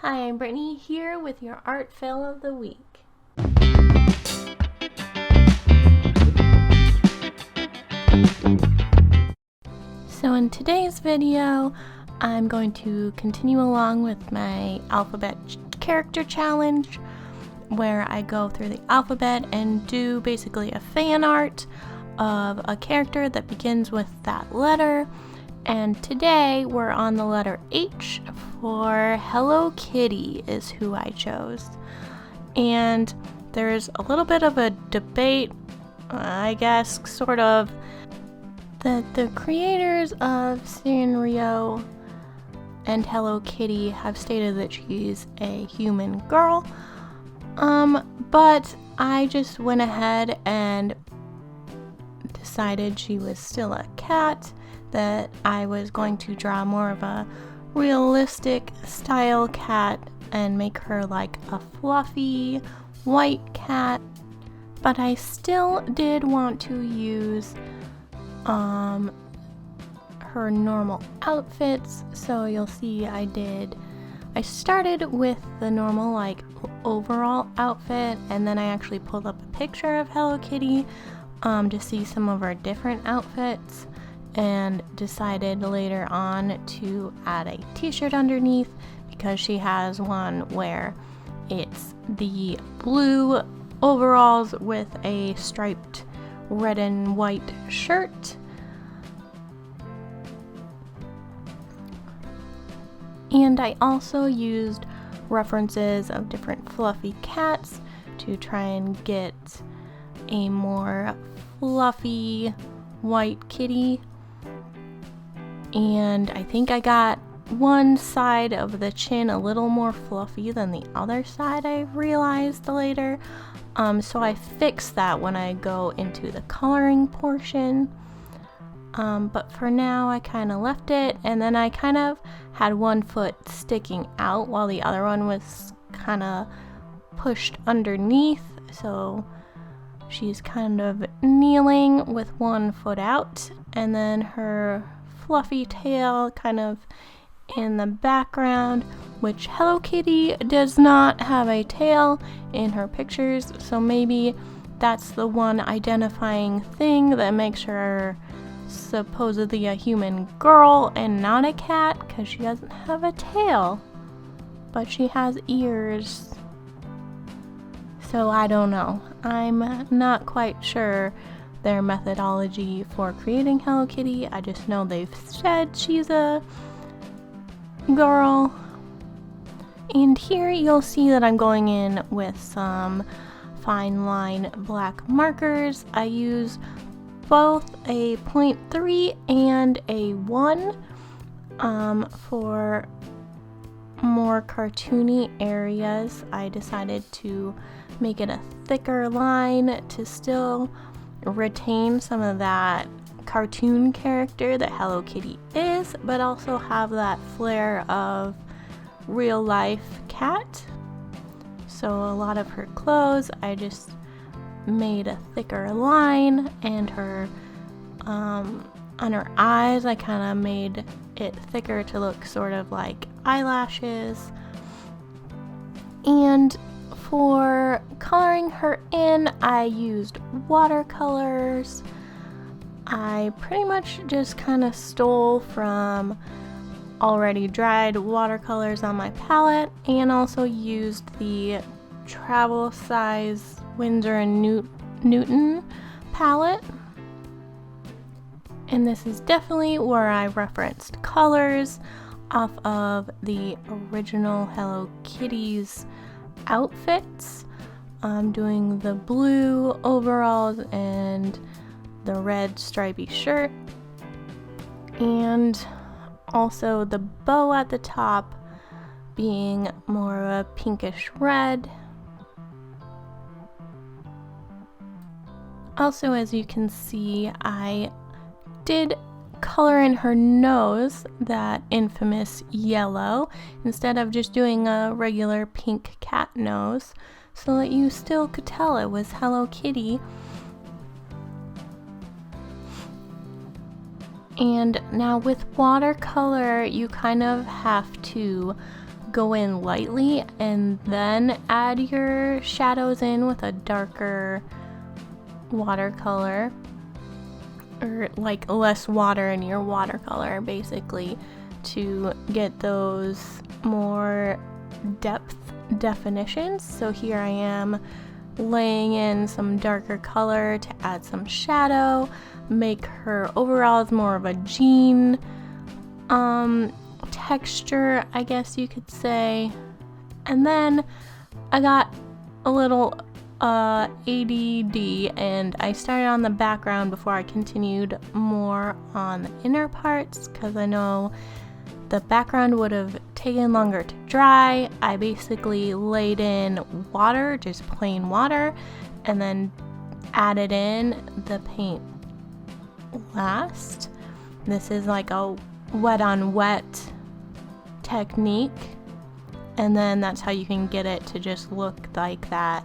Hi, I'm Brittany here with your art fail of the week. So in today's video, I'm going to continue along with my alphabet character challenge, where I go through the alphabet and do basically a fan art of a character that begins with that letter. And today we're on the letter H for Hello Kitty is who I chose. And there's a little bit of a debate, I guess, sort of, that the creators of Sanrio and Hello Kitty have stated that she's a human girl. But I just went ahead and decided she was still a cat, that I was going to draw more of a realistic style cat and make her like a fluffy white cat. But I still did want to use her normal outfits, so you'll see I started with the normal like overall outfit, and then I actually pulled up a picture of Hello Kitty to see some of her different outfits, and decided later on to add a t-shirt underneath because she has one where it's the blue overalls with a striped red and white shirt. And I also used references of different fluffy cats to try and get a more fluffy white kitty. And I think I got one side of the chin a little more fluffy than the other side, I realized later. So I fixed that when I go into the coloring portion. But for now I kind of left it, and then I kind of had one foot sticking out while the other one was kind of pushed underneath. So she's kind of kneeling with one foot out, and then her fluffy tail kind of in the background, which Hello Kitty does not have a tail in her pictures, so maybe that's the one identifying thing that makes her supposedly a human girl and not a cat, because she doesn't have a tail, but she has ears. So I don't know. I'm not quite sure their methodology for creating Hello Kitty. I just know they've said she's a girl. And here you'll see that I'm going in with some fine line black markers. I use both a 0.3 and a 1 for more cartoony areas. I decided to make it a thicker line to still retain some of that cartoon character that Hello Kitty is, but also have that flair of real life cat. So a lot of her clothes I just made a thicker line, and her on her eyes I kind of made it thicker to look sort of like eyelashes. And for coloring her in, I used watercolors. I pretty much just kind of stole from already dried watercolors on my palette, and also used the travel size Winsor and Newton palette. And this is definitely where I referenced colors off of the original Hello Kitty's outfits. I'm doing the blue overalls and the red stripy shirt, and also the bow at the top being more of a pinkish red. Also, as you can see, I did color in her nose that infamous yellow instead of just doing a regular pink cat nose, so that you still could tell it was Hello Kitty. And now with watercolor, you kind of have to go in lightly and then add your shadows in with a darker watercolor, or like less water in your watercolor basically, to get those more depth definitions. So here I am laying in some darker color to add some shadow, make her overalls more of a jean texture, I guess you could say. And then I got a little ADD and I started on the background before I continued more on the inner parts, because I know the background would have taken longer to dry. I basically laid in water, just plain water, and then added in the paint last. This is like a wet on wet technique, and then that's how you can get it to just look like that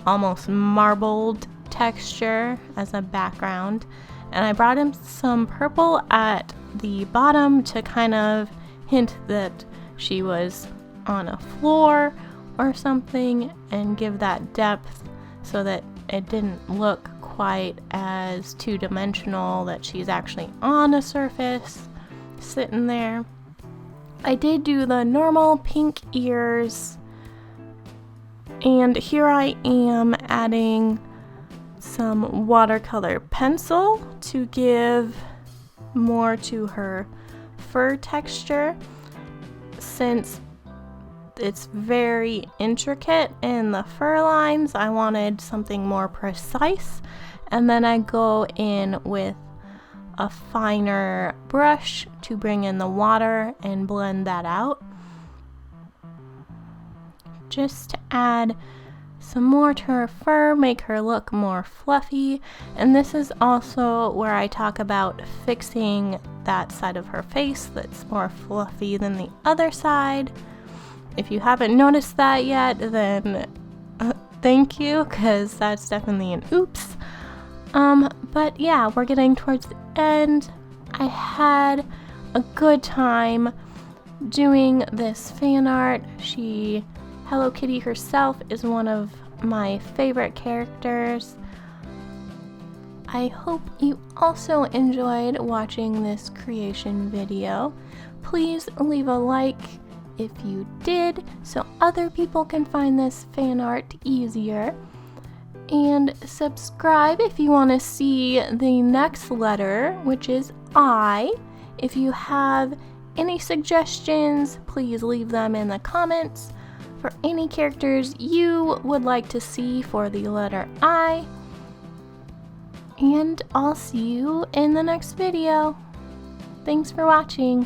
almost marbled texture as a background. And I brought in some purple at the bottom to kind of hint that she was on a floor or something, and give that depth so that it didn't look quite as two-dimensional, that she's actually on a surface sitting there. I did do the normal pink ears, and here I am adding some watercolor pencil to give more to her fur texture, since it's very intricate in the fur lines. I wanted something more precise, and then I go in with a finer brush to bring in the water and blend that out, just to add some more to her fur, make her look more fluffy. And this is also where I talk about fixing that side of her face that's more fluffy than the other side. If you haven't noticed that yet, then thank you, because that's definitely an oops. But yeah, we're getting towards the end. I had a good time doing this fan art. Hello Kitty herself is one of my favorite characters. I hope you also enjoyed watching this creation video. Please leave a like if you did, so other people can find this fan art easier. And subscribe if you want to see the next letter, which is I. If you have any suggestions, please leave them in the comments for any characters you would like to see for the letter I. And I'll see you in the next video. Thanks for watching.